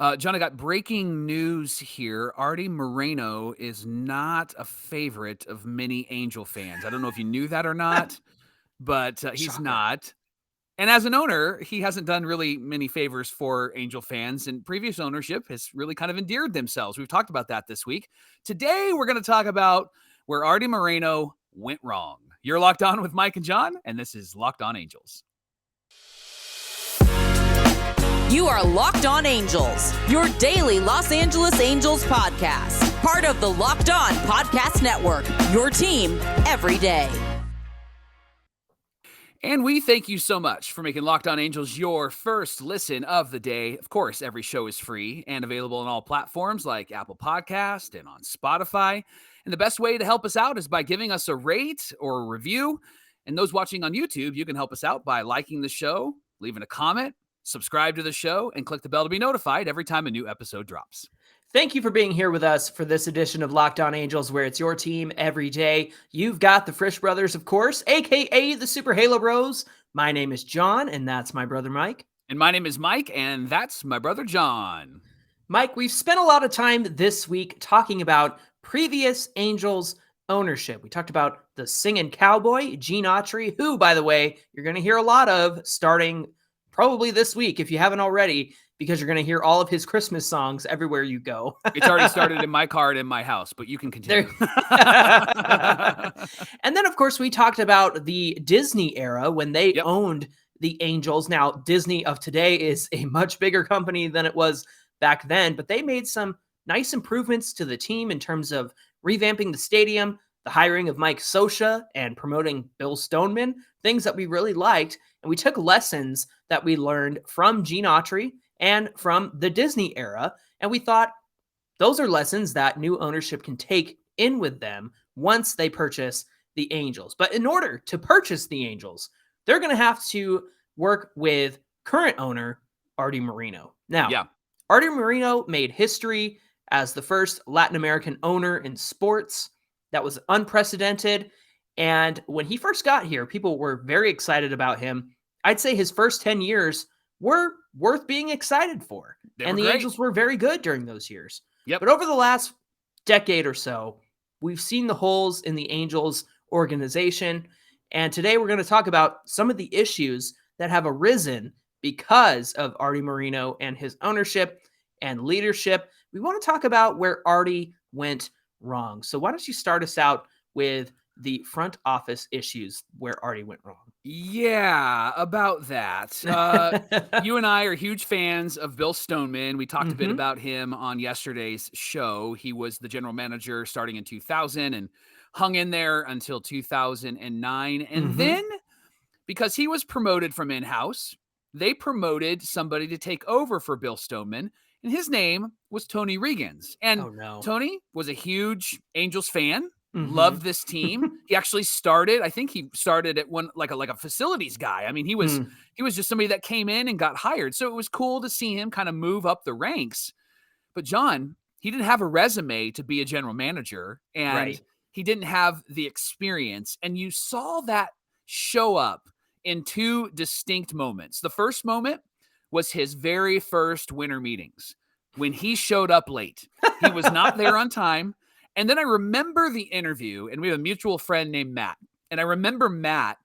John, I got breaking news here. Arte Moreno is not a favorite of many Angel fans. I don't know if you knew that or not, but he's Shocker. not. And as an owner, he hasn't done really many favors for Angel fans, and previous ownership has really kind of endeared themselves. We've talked about that this week. Today, we're going to talk about where Arte Moreno went wrong. You're Locked On with Mike and John, and this is Locked On Angels. You are Locked On Angels, your daily Los Angeles Angels podcast. Part of the Locked On Podcast Network, your team every day. And we thank you so much for making Locked On Angels your first listen of the day. Of course, every show is free and available on all platforms like Apple Podcast and on Spotify. And the best way to help us out is by giving us a rate or a review. And those watching on YouTube, you can help us out by liking the show, leaving a comment, subscribe to the show, and click the bell to be notified every time a new episode drops. Thank you for being here with us for this edition of Locked On Angels, where it's your team every day. You've got the Frisch Brothers, of course, a.k.a. the Super Halo Bros. My name is John, and that's my brother Mike. And my name is Mike, and that's my brother John. Mike, we've spent a lot of time this week talking about previous Angels ownership. We talked about the singing cowboy, Gene Autry, who, by the way, you're going to hear a lot of starting probably this week, if you haven't already, because you're going to hear all of his Christmas songs everywhere you go. It's already started in my car and in my house, but you can continue. And then, of course, we talked about the Disney era when they owned the Angels. Now, Disney of today is a much bigger company than it was back then, but they made some nice improvements to the team in terms of revamping the stadium, the hiring of Mike Scioscia, and promoting Bill Stoneman, things that we really liked. And we took lessons that we learned from Gene Autry and from the Disney era. And we thought those are lessons that new ownership can take in with them once they purchase the Angels. But in order to purchase the Angels, they're going to have to work with current owner Arte Moreno. Now, Arte Moreno made history as the first Latin American owner in sports. That was unprecedented. And when he first got here, people were very excited about him. I'd say his first 10 years were worth being excited for. And the Angels were very good during those years. But over the last decade or so, we've seen the holes in the Angels organization. And today we're going to talk about some of the issues that have arisen because of Arte Moreno and his ownership and leadership. We want to talk about where Arte went wrong. So why don't you start us out with the front office issues where Arte went wrong? Yeah, about that. You and I are huge fans of Bill Stoneman. We talked a bit about him on yesterday's show. He was the general manager starting in 2000 and hung in there until 2009. And then, because he was promoted from in-house, they promoted somebody to take over for Bill Stoneman. And his name was Tony Reagins. And Tony was a huge Angels fan. Loved this team. He actually started, I think he started at one like a facilities guy. I mean, he was just somebody that came in and got hired. So it was cool to see him kind of move up the ranks. But John, he didn't have a resume to be a general manager, and he didn't have the experience. And you saw that show up in two distinct moments. The first moment was his very first winter meetings when he showed up late. He was not there on time. And then I remember the interview, and we have a mutual friend named Matt. And I remember Matt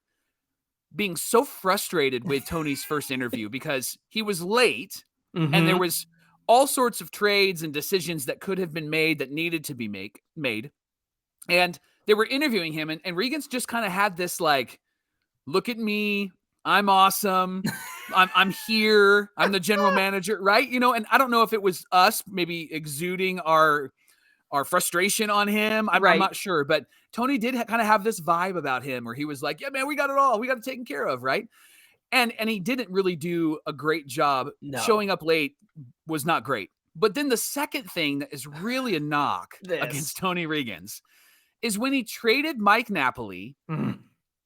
being so frustrated with Tony's first interview because he was late, and there was all sorts of trades and decisions that could have been made that needed to be made. And they were interviewing him, and Reagins just kind of had this like, look at me, I'm awesome, I'm here, I'm the general manager, right? You know, and I don't know if it was us maybe exuding our frustration on him. I'm not sure, but Tony did kind of have this vibe about him where he was like, yeah, man, we got it all. We got it taken care of. Right. And he didn't really do a great job. Showing up late was not great. But then the second thing that is really a knock against Tony Reagins is when he traded Mike Napoli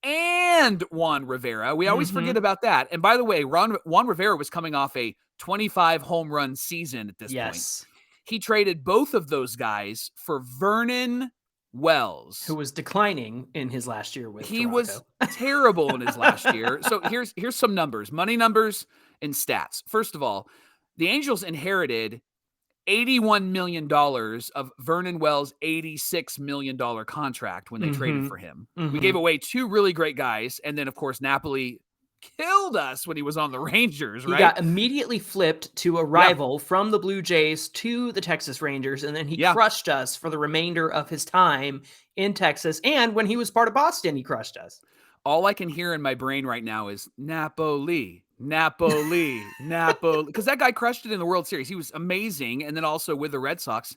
and Juan Rivera. We always forget about that. And by the way, Juan Rivera was coming off a 25 home run season at this point. He traded both of those guys for Vernon Wells, who was declining in his last year with He Toronto. was terrible in his last year. So here's some numbers, money numbers and stats. First of all, the Angels inherited $81 million of Vernon Wells' $86 million contract when they traded for him. We gave away 2 really great guys. And then, of course, Napoli killed us when he was on the Rangers, right? He got immediately flipped to a rival from the Blue Jays to the Texas Rangers, and then he crushed us for the remainder of his time in Texas. And when he was part of Boston, he crushed us. All I can hear in my brain right now is Napoli, Napoli, Napoli, because that guy crushed it in the World Series. He was amazing, and then also with the Red Sox.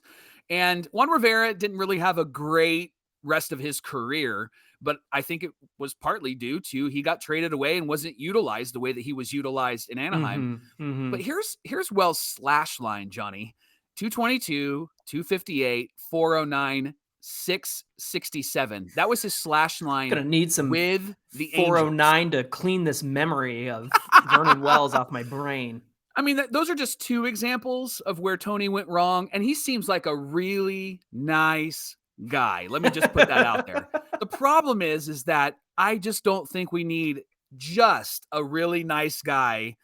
And Juan Rivera didn't really have a great rest of his career, but I think it was partly due to he got traded away and wasn't utilized the way that he was utilized in Anaheim. But here's Wells' slash line, Johnny. 222, 258, 409, 667. That was his slash line. Gonna need some with the 409 Angels to clean this memory of Vernon Wells off my brain. I mean, those are just 2 examples of where Tony went wrong, and he seems like a really nice guy. Let me just put that out there. The problem is that I just don't think we need just a really nice guy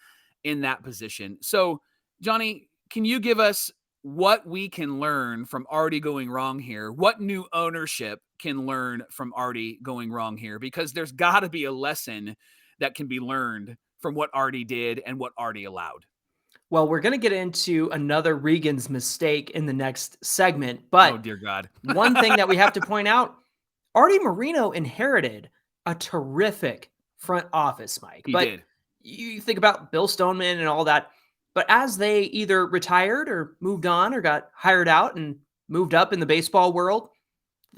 in that position. So, Johnny, can you give us what we can learn from Arte going wrong here? What new ownership can learn from Arte going wrong here? Because there's got to be a lesson that can be learned from what Arte did and what Arte allowed. Well, we're going to get into another Reagins mistake in the next segment, but oh dear God. One thing that we have to point out, Arte Moreno inherited a terrific front office, Mike. He did. You think about Bill Stoneman and all that, but as they either retired or moved on or got hired out and moved up in the baseball world,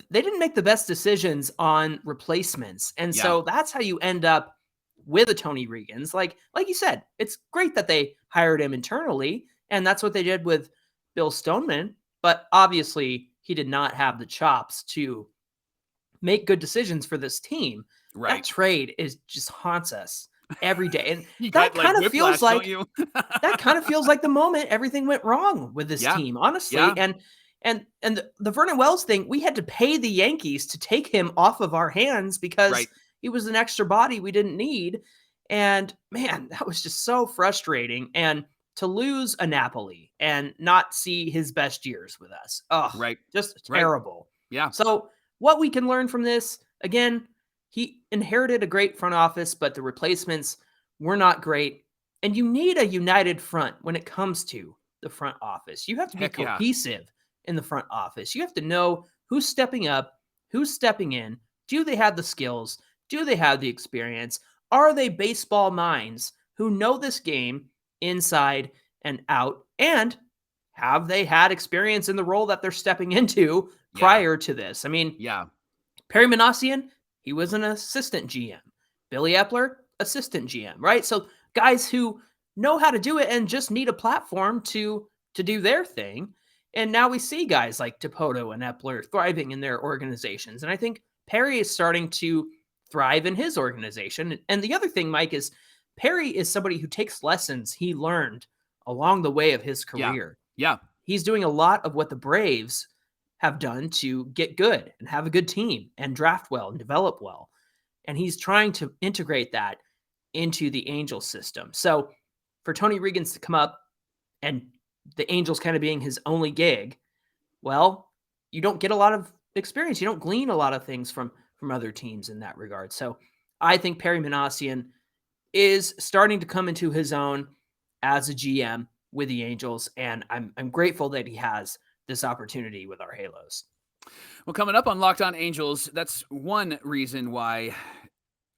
they didn't make the best decisions on replacements. And so that's how you end up with a Tony Reagins. Like you said, it's great that they hired him internally, and that's what they did with Bill Stoneman, but obviously he did not have the chops to make good decisions for this team. Right. That trade just haunts us every day. And that kind of feels like that kind of feels like the moment everything went wrong with this team, honestly. And the Vernon Wells thing, we had to pay the Yankees to take him off of our hands because he was an extra body we didn't need. And man, that was just so frustrating. And to lose a Napoli and not see his best years with us. Oh, just terrible. Yeah. So what we can learn from this, again, he inherited a great front office, but the replacements were not great. And you need a united front when it comes to the front office. You have to be cohesive in the front office. You have to know who's stepping up, who's stepping in. Do they have the skills? Do they have the experience? Are they baseball minds who know this game inside and out? And have they had experience in the role that they're stepping into prior to this? I mean, Perry Manassian, he was an assistant GM. Billy Epler, assistant GM, right? So guys who know how to do it and just need a platform to do their thing. And now we see guys like Dipoto and Epler thriving in their organizations. And I think Perry is starting to thrive in his organization. And the other thing, Mike, is Perry is somebody who takes lessons he learned along the way of his career. Yeah. He's doing a lot of what the Braves have done to get good and have a good team and draft well and develop well. And he's trying to integrate that into the Angels system. So for Tony Reagins to come up and the Angels kind of being his only gig, well, you don't get a lot of experience. You don't glean a lot of things from other teams in that regard. So I think Perry Manassian is starting to come into his own as a GM with the Angels, and I'm grateful that he has this opportunity with our Halos. Well, coming up on Locked On Angels, that's one reason why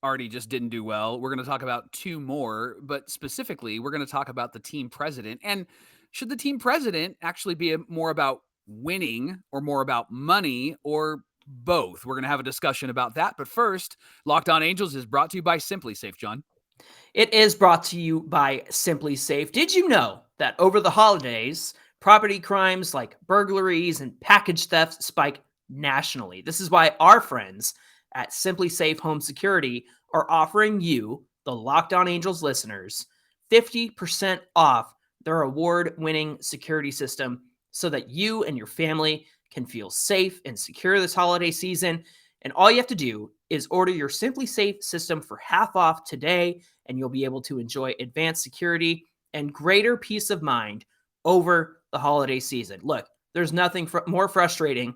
Arte just didn't do well. We're going to talk about 2 more, but specifically, we're going to talk about the team president. And should the team president actually be more about winning or more about money or both? We're going to have a discussion about that. But first, Locked On Angels is brought to you by Simply Safe, John. It is brought to you by Simply Safe. Did you know that over the holidays, property crimes like burglaries and package thefts spike nationally? This is why our friends at Simply Safe Home Security are offering you, the Locked On Angels listeners, 50% off their award-winning security system so that you and your family can feel safe and secure this holiday season. And all you have to do is order your Simply Safe system for half off today, and you'll be able to enjoy advanced security and greater peace of mind over the holiday season. Look, there's nothing more frustrating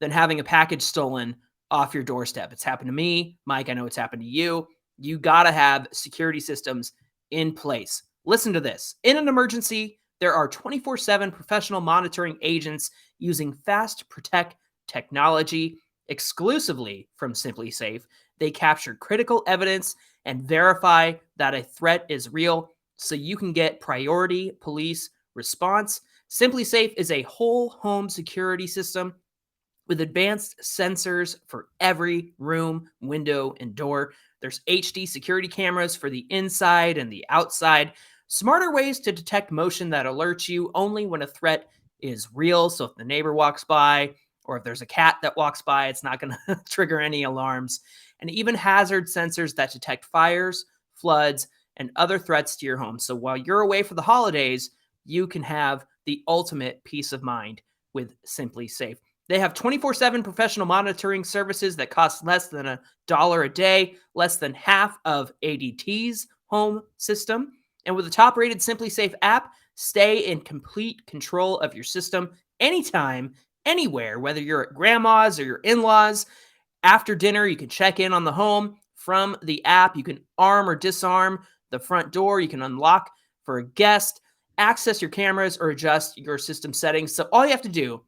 than having a package stolen off your doorstep. It's happened to me. Mike, I know it's happened to you. You got to have security systems in place. Listen to this. In an emergency, there are 24/7 professional monitoring agents using Fast Protect technology exclusively from Simply Safe. They capture critical evidence and verify that a threat is real so you can get priority police response. Simply Safe is a whole home security system with advanced sensors for every room, window, and door. There's HD security cameras for the inside and the outside. Smarter ways to detect motion that alerts you only when a threat is real. So if the neighbor walks by or if there's a cat that walks by, it's not going to trigger any alarms. And even hazard sensors that detect fires, floods, and other threats to your home. So while you're away for the holidays, you can have the ultimate peace of mind with Simply Safe. They have 24/7 professional monitoring services that cost less than $1 a day, less than half of ADT's home system. And with the top-rated Simply Safe app, stay in complete control of your system anytime, anywhere, whether you're at grandma's or your in-laws. After dinner, you can check in on the home from the app. You can arm or disarm the front door. You can unlock for a guest, access your cameras, or adjust your system settings. So all you have to do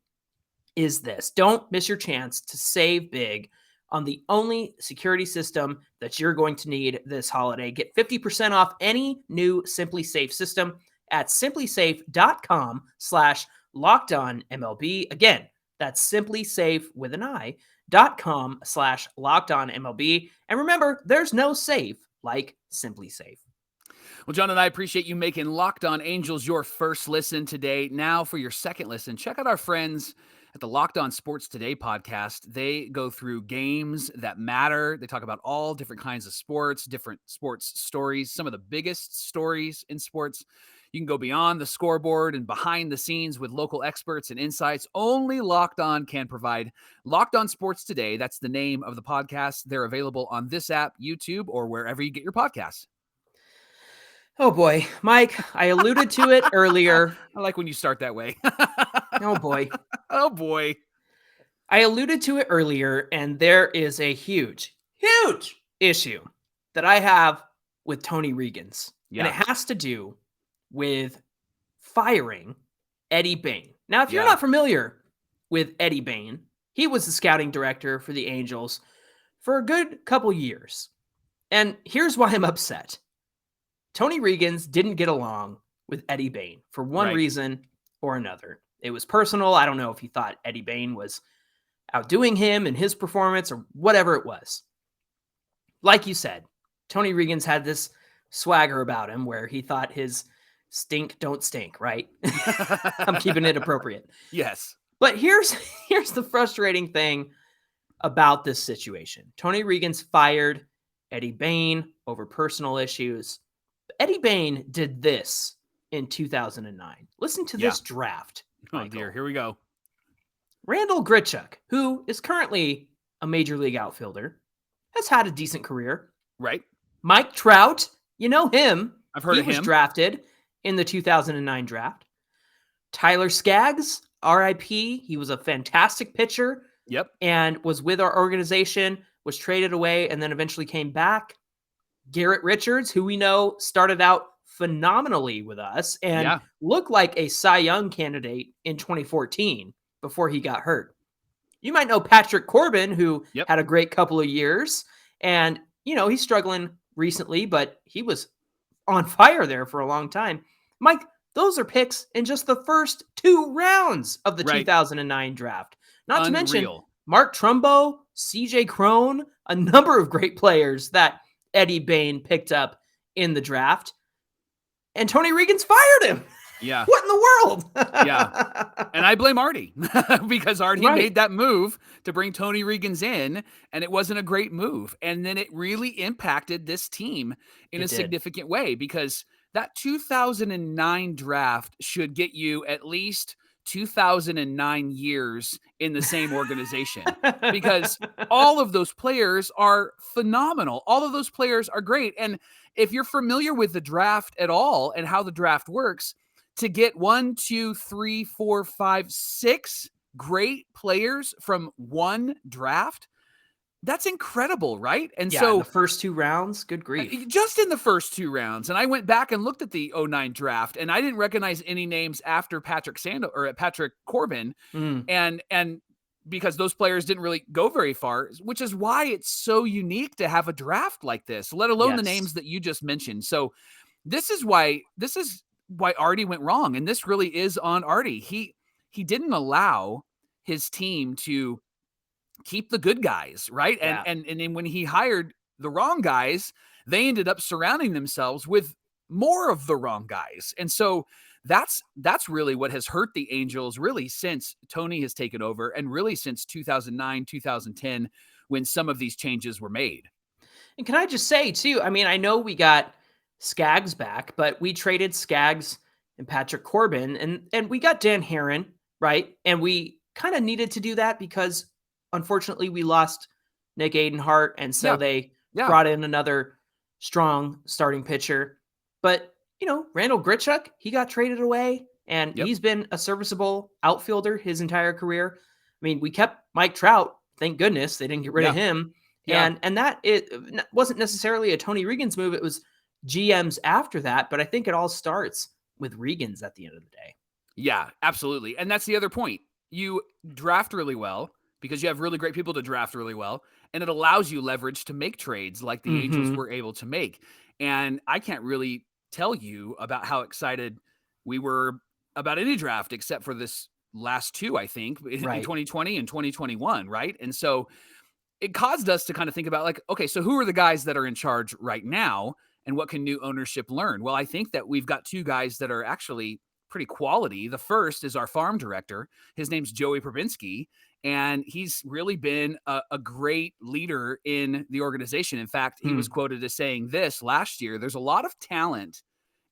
is this. Don't miss your chance to save big on the only security system that you're going to need this holiday. Get 50% off any new Simply Safe system at simplysafe.com/lockedonmlb. Again, that's simplysafe with an i.com/lockedonmlb. And remember, there's no safe like Simply Safe. Well, John and I appreciate you making Locked On Angels your first listen today. Now for your second listen, check out our friends at the Locked On Sports Today podcast. They go through games that matter. They talk about all different kinds of sports, different sports stories, some of the biggest stories in sports. You can go beyond the scoreboard and behind the scenes with local experts and insights. Only Locked On can provide. Locked On Sports Today, that's the name of the podcast. They're available on this app, YouTube, or wherever you get your podcasts. Oh boy, Mike, I alluded to it earlier. I like when you start that way. Oh boy. Oh boy. I alluded to it earlier, and there is a huge issue that I have with Tony Reagins. Yeah. And it has to do with firing Eddie Bane. Now, if you're not familiar with Eddie Bane, he was the scouting director for the Angels for a good couple years. And here's why I'm upset. Tony Reagins didn't get along with Eddie Bane for one reason or another. It was personal. I don't know if he thought Eddie Bane was outdoing him in his performance or whatever it was. Like you said, Tony Reagins had this swagger about him where he thought his stink don't stink, right? I'm keeping it appropriate. Yes. But here's the frustrating thing about this situation. Tony Reagins fired Eddie Bane over personal issues. Eddie Bane did this in 2009. Listen to this draft. Oh, dear. Here we go. Randall Grichuk, who is currently a major league outfielder, has had a decent career. Right. Mike Trout, you know him. I've heard of him. He was drafted in the 2009 draft. Tyler Skaggs, RIP. He was a fantastic pitcher. Yep. And was with our organization, was traded away, and then eventually came back. Garrett Richards, who we know started out phenomenally with us and looked like a Cy Young candidate in 2014 before he got hurt. You might know Patrick Corbin, who had a great couple of years. And, you know, he's struggling recently, but he was on fire there for a long time. Mike, those are picks in just the first 2 rounds of the 2009 draft. Not to mention Mark Trumbo, CJ Crone, a number of great players that Eddie Bane picked up in the draft. And Tony Reagins fired him. Yeah. What in the world? And I blame Artie because Artie made that move to bring Tony Reagins in, and it wasn't a great move. And then it really impacted this team in a significant way because that 2009 draft should get you at least 2009 years in the same organization because all of those players are phenomenal. All of those players are great. And if you're familiar with the draft at all and how the draft works, to get 1, 2, 3, 4, 5, 6 great players from one draft, that's incredible, right? And Yeah, so in the first 2 rounds, good grief. just in the first 2 rounds. And I went back and looked at the 09 draft, and I didn't recognize any names after Patrick Corbin. And because those players didn't really go very far, which is why it's so unique to have a draft like this, let alone the names that you just mentioned. So this is why Arte went wrong. And this really is on Arte. He didn't allow his team to keep the good guys, right? Yeah. And then when he hired the wrong guys, they ended up surrounding themselves with more of the wrong guys. And so that's really what has hurt the Angels really since Tony has taken over, and really since 2009, 2010, when some of these changes were made. And can I just say too, I mean, I know we got Skaggs back, but we traded Skaggs and Patrick Corbin, and we got Dan Herron, right? And we kind of needed to do that because unfortunately we lost Nick Adenhart, and so they brought in another strong starting pitcher. But, Randall Grichuk, he got traded away, and he's been a serviceable outfielder his entire career. I mean, we kept Mike Trout. Thank goodness they didn't get rid of him. Yeah. And that it wasn't necessarily a Tony Reagins move. It was GMs after that. But I think it all starts with Reagins at the end of the day. Yeah, absolutely. And that's the other point. You draft really well because you have really great people to draft really well, and it allows you leverage to make trades like the Angels were able to make. And I can't really tell you about how excited we were about any draft except for this last 2, I think, in 2020 and 2021, right? And so it caused us to kind of think about, like, okay, so who are the guys that are in charge right now, and what can new ownership learn? Well, I think that we've got 2 guys that are actually pretty quality. The first is our farm director. His name's Joey Probinski, and he's really been a great leader in the organization. In fact, he was quoted as saying this last year: there's a lot of talent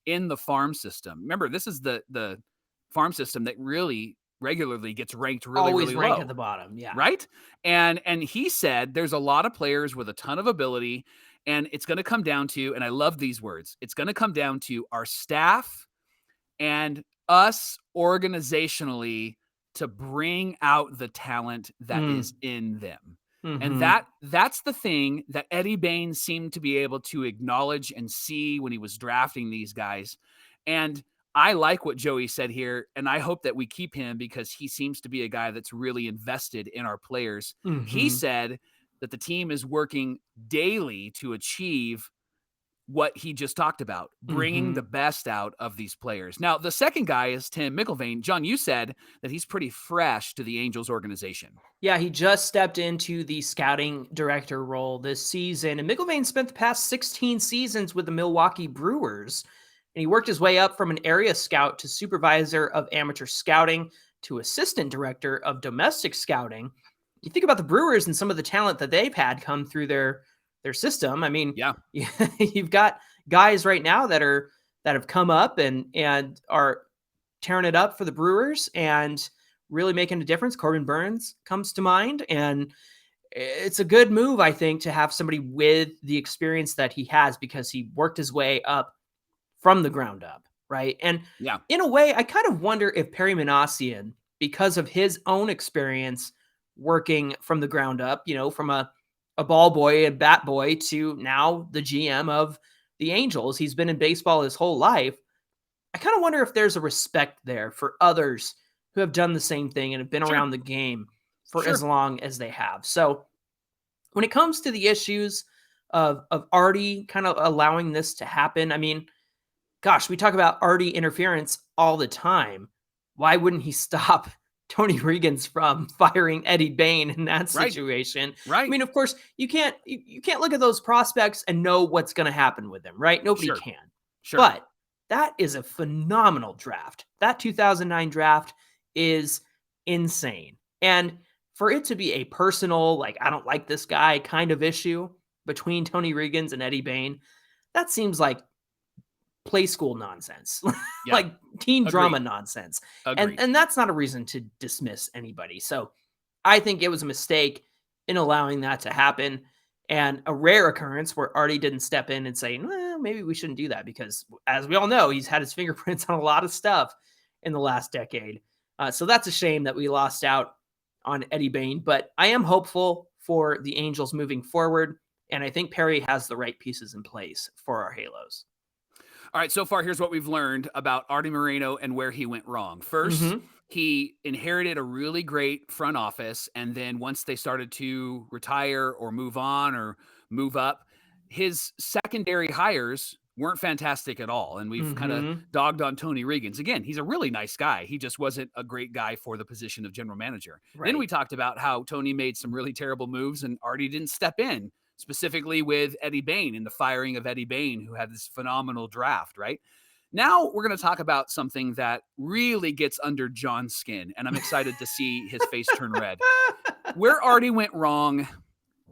in the farm system. Remember, this is the farm system that really regularly gets ranked really ranked low at the bottom. Yeah. Right. And he said there's a lot of players with a ton of ability, and it's going to come down to, and I love these words, it's going to come down to our staff and us organizationally to bring out the talent that is in them. And that's the thing that Eddie Bane seemed to be able to acknowledge and see when he was drafting these guys. And I like what Joey said here, and I hope that we keep him because he seems to be a guy that's really invested in our players. He said that the team is working daily to achieve what he just talked about, bringing the best out of these players. Now, the second guy is Tim McIlvaine. John, you said that he's pretty fresh to the Angels organization. Yeah, he just stepped into the scouting director role this season, and McIlvaine spent the past 16 seasons with the Milwaukee Brewers, and he worked his way up from an area scout to supervisor of amateur scouting to assistant director of domestic scouting. You think about the Brewers and some of the talent that they've had come through their system. I mean, you've got guys right now that have come up and are tearing it up for the Brewers and really making a difference. Corbin Burns comes to mind, and it's a good move, I think, to have somebody with the experience that he has because he worked his way up from the ground up, right? And in a way, I kind of wonder if Perry Manassian, because of his own experience working from the ground up, from a ball boy and bat boy to now the GM of the Angels. He's been in baseball his whole life. I kind of wonder if there's a respect there for others who have done the same thing and have been around the game for as long as they have. So when it comes to the issues of Arte kind of allowing this to happen, I mean, gosh, we talk about Arte interference all the time. Why wouldn't he stop Tony Reagins from firing Eddie Bane in that situation? Right. I mean, of course, you can't look at those prospects and know what's going to happen with them, right? Nobody can. Sure. But that is a phenomenal draft. That 2009 draft is insane. And for it to be a personal, like, I don't like this guy kind of issue between Tony Reagins and Eddie Bane, that seems like play school nonsense, like teen drama nonsense. And that's not a reason to dismiss anybody. So I think it was a mistake in allowing that to happen. and a rare occurrence where Artie didn't step in and say, well, maybe we shouldn't do that, because as we all know, he's had his fingerprints on a lot of stuff in the last decade. So that's a shame that we lost out on Eddie Bane, but I am hopeful for the Angels moving forward. And I think Perry has the right pieces in place for our Halos. All right, so far, here's what we've learned about Arte Moreno and where he went wrong. First, he inherited a really great front office, and then once they started to retire or move on or move up, his secondary hires weren't fantastic at all, and we've kind of dogged on Tony Reagins. Again, he's a really nice guy. He just wasn't a great guy for the position of general manager. Right. Then we talked about how Tony made some really terrible moves, and Artie didn't step in, specifically with Eddie Bane and the firing of Eddie Bane, who had this phenomenal draft, right? Now we're going to talk about something that really gets under John's skin, and I'm excited to see his face turn red. Where Artie went wrong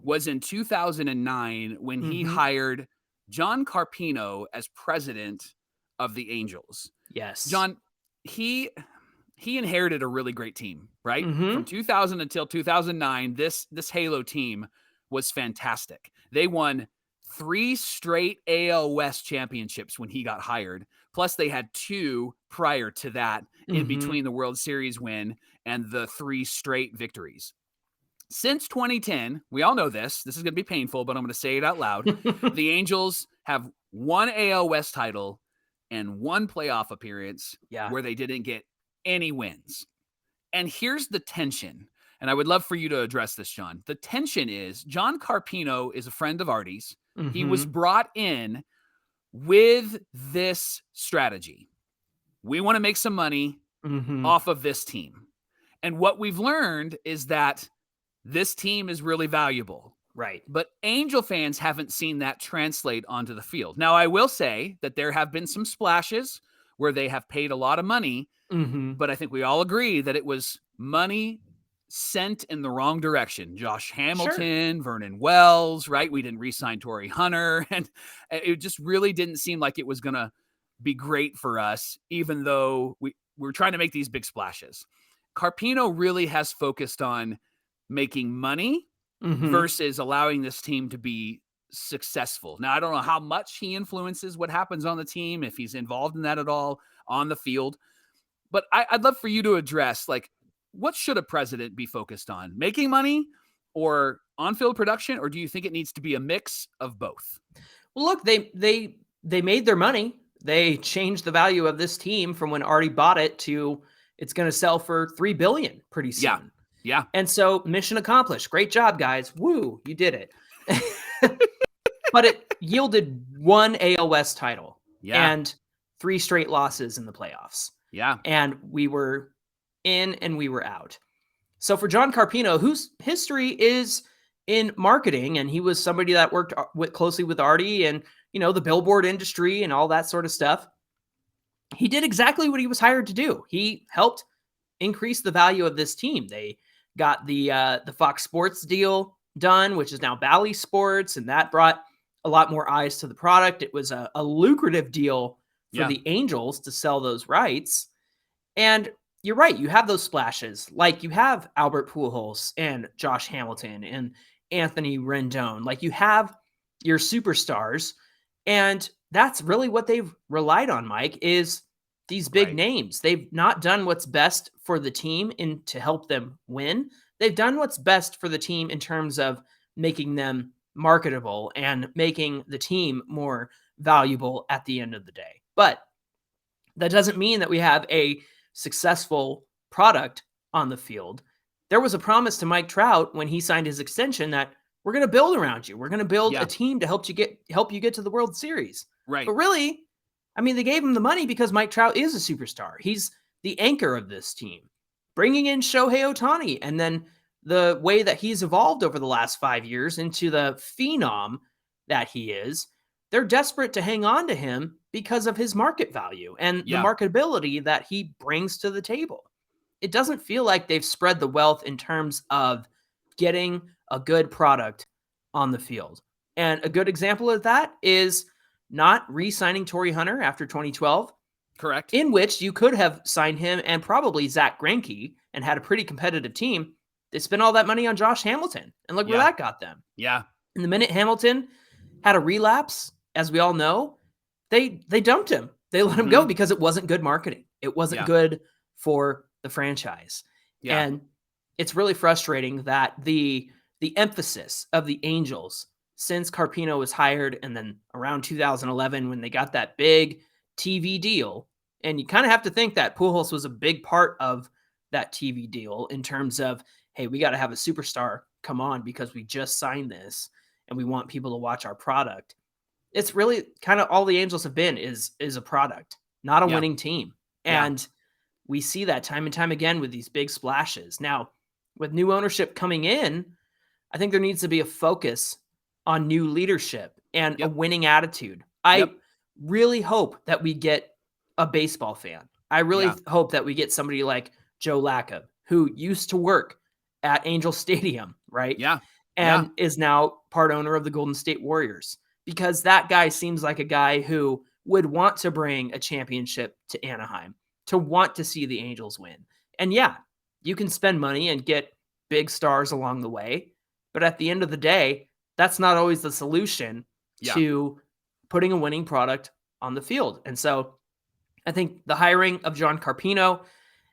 was in 2009 when he hired John Carpino as president of the Angels. Yes. John, he inherited a really great team, right? From 2000 until 2009, this Halo team was fantastic. They won 3 straight AL West championships when he got hired. Plus they had 2 prior to that in between the World Series win and the 3 straight victories. Since 2010, we all know this. This is going to be painful, but I'm going to say it out loud. The Angels have 1 AL West title and 1 playoff appearance where they didn't get any wins. And here's the tension. And I would love for you to address this, John. The tension is John Carpino is a friend of Artie's. He was brought in with this strategy. We want to make some money off of this team. And what we've learned is that this team is really valuable. Right. But Angel fans haven't seen that translate onto the field. Now, I will say that there have been some splashes where they have paid a lot of money, but I think we all agree that it was money sent in the wrong direction. Josh Hamilton, Vernon Wells, right? We didn't re-sign Torrey Hunter, and it just really didn't seem like it was going to be great for us, even though we're trying to make these big splashes. Carpino really has focused on making money versus allowing this team to be successful. Now, I don't know how much he influences what happens on the team, if he's involved in that at all on the field, but I'd love for you to address, like, what should a president be focused on? Making money or on-field production, or do you think it needs to be a mix of both? Well, look, they made their money. They changed the value of this team from when Artie bought it to it's going to sell for $3 billion pretty soon. Yeah. And so mission accomplished. Great job, guys. Woo, you did it. But it yielded 1 AL West title and 3 straight losses in the playoffs. Yeah. And we were in and we were out. So for John Carpino, whose history is in marketing, and he was somebody that worked closely with Artie and, you know, the billboard industry and all that sort of stuff, he did exactly what he was hired to do. He helped increase the value of this team. They got the Fox Sports deal done, which is now Bally Sports, and that brought a lot more eyes to the product. It was a lucrative deal for the Angels to sell those rights. And you're right. You have those splashes, like you have Albert Pujols and Josh Hamilton and Anthony Rendon. Like you have your superstars, and that's really what they've relied on, Mike, is these big names. They've not done what's best for the team to help them win. They've done what's best for the team in terms of making them marketable and making the team more valuable at the end of the day. But that doesn't mean that we have a successful product on the field. There was a promise to Mike Trout when he signed his extension that we're going to build around you. We're going to build a team to help you get to the World Series. Right. But really, I mean, they gave him the money because Mike Trout is a superstar. He's the anchor of this team. Bringing in Shohei Ohtani, and then the way that he's evolved over the last 5 years into the phenom that he is, they're desperate to hang on to him because of his market value and the marketability that he brings to the table. It doesn't feel like they've spread the wealth in terms of getting a good product on the field. And a good example of that is not re-signing Torrey Hunter after 2012. Correct. In which you could have signed him and probably Zach Greinke and had a pretty competitive team. They spent all that money on Josh Hamilton, and look where that got them. Yeah. And the minute Hamilton had a relapse, as we all know, they dumped him. They let him go because it wasn't good marketing. It wasn't good for the franchise. Yeah. And it's really frustrating that the emphasis of the Angels since Carpino was hired, and then around 2011 when they got that big TV deal, and you kind of have to think that Pujols was a big part of that TV deal in terms of, hey, we got to have a superstar come on because we just signed this and we want people to watch our product. It's really kind of all the Angels have been is a product, not a winning team. And we see that time and time again with these big splashes. Now, with new ownership coming in, I think there needs to be a focus on new leadership and a winning attitude. I really hope that we get a baseball fan. I really hope that we get somebody like Joe Lacob, who used to work at Angel Stadium, right? Yeah. And is now part owner of the Golden State Warriors, because that guy seems like a guy who would want to bring a championship to Anaheim, to want to see the Angels win. And you can spend money and get big stars along the way, but at the end of the day, that's not always the solution to putting a winning product on the field. And so I think the hiring of John Carpino,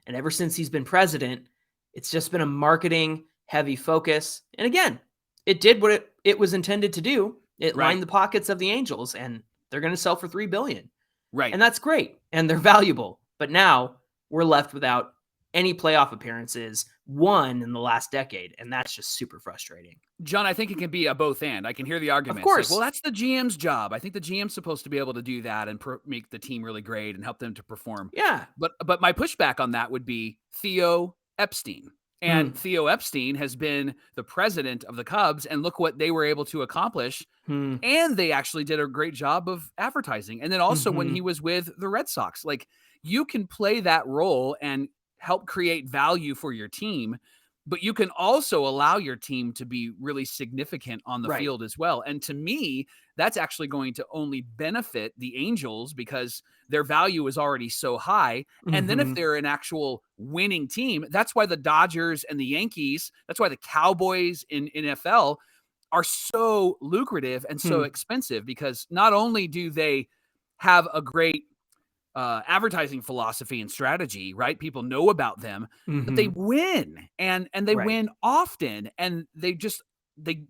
and ever since he's been president, it's just been a marketing heavy focus. And again, it did what it was intended to do. It lined the pockets of the Angels, and they're going to sell for $3 billion. Right. And that's great. And they're valuable. But now we're left without any playoff appearances, one in the last decade. And that's just super frustrating. John, I think it can be a both and. I can hear the argument. Of course. Like, well, that's the GM's job. I think the GM's supposed to be able to do that and make the team really great and help them to perform. Yeah. But my pushback on that would be Theo Epstein. And Theo Epstein has been the president of the Cubs, and look what they were able to accomplish. And they actually did a great job of advertising. And then also when he was with the Red Sox, like, you can play that role and help create value for your team, but you can also allow your team to be really significant on the field as well. And to me, that's actually going to only benefit the Angels because their value is already so high. And then if they're an actual winning team, that's why the Dodgers and the Yankees, that's why the Cowboys in NFL are so lucrative and so expensive, because not only do they have a great advertising philosophy and strategy, right? People know about them, but they win and they win often, and they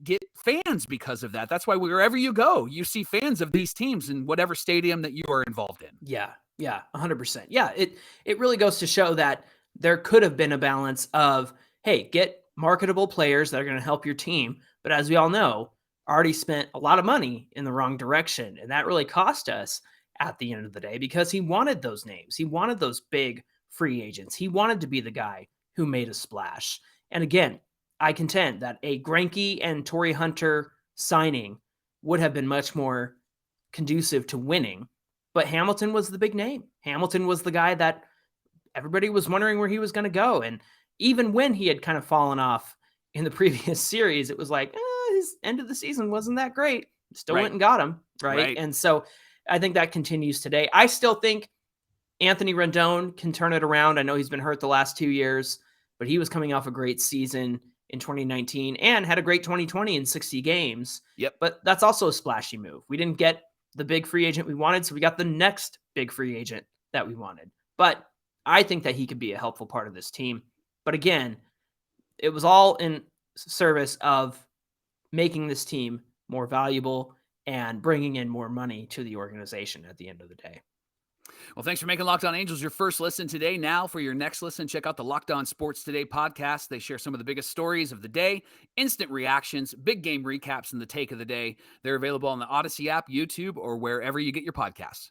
get fans because of that. That's why wherever you go, you see fans of these teams in whatever stadium that you are involved in. Yeah. 100%. Yeah. It really goes to show that there could have been a balance of, hey, get marketable players that are going to help your team. But as we all know, already spent a lot of money in the wrong direction. And that really cost us at the end of the day, because he wanted those names. He wanted those big free agents. He wanted to be the guy who made a splash. And again, I contend that a Greinke and Torrey Hunter signing would have been much more conducive to winning. But Hamilton was the big name. Hamilton was the guy that everybody was wondering where he was going to go. And even when he had kind of fallen off in the previous series, it was like, his end of the season wasn't that great. Still went and got him. Right. And so I think that continues today. I still think Anthony Rendon can turn it around. I know he's been hurt the last 2 years, but he was coming off a great season in 2019 and had a great 2020 in 60 games. Yep. But that's also a splashy move. We didn't get the big free agent we wanted, so we got the next big free agent that we wanted. But I think that he could be a helpful part of this team. But again, it was all in service of making this team more valuable and bringing in more money to the organization at the end of the day. Well, thanks for making Locked On Angels your first listen today. Now, for your next listen, check out the Locked On Sports Today podcast. They share some of the biggest stories of the day, instant reactions, big game recaps, and the take of the day. They're available on the Odyssey app, YouTube, or wherever you get your podcasts.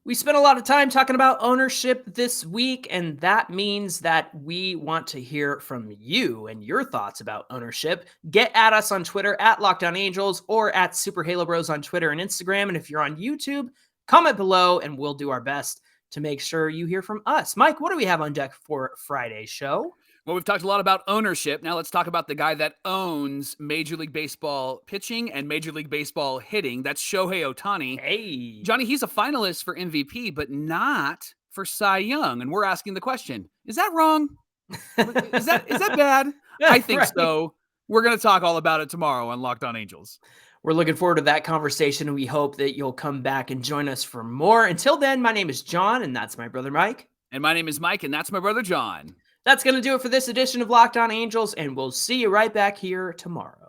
We spent a lot of time talking about ownership this week, and that means that we want to hear from you and your thoughts about ownership. Get at us on Twitter at Locked On Angels or at Super Halo Bros on Twitter and Instagram. And if you're on YouTube, comment below and we'll do our best to make sure you hear from us. Mike, what do we have on deck for Friday's show? Well, we've talked a lot about ownership. Now let's talk about the guy that owns Major League Baseball pitching and Major League Baseball hitting. That's Shohei Ohtani. Hey. Johnny, he's a finalist for MVP, but not for Cy Young. And we're asking the question, is that wrong? Is that bad? I think so. We're going to talk all about it tomorrow on Locked On Angels. We're looking forward to that conversation, and we hope that you'll come back and join us for more. Until then, my name is John, and that's my brother Mike. And my name is Mike, and that's my brother John. That's going to do it for this edition of Locked On Angels, and we'll see you right back here tomorrow.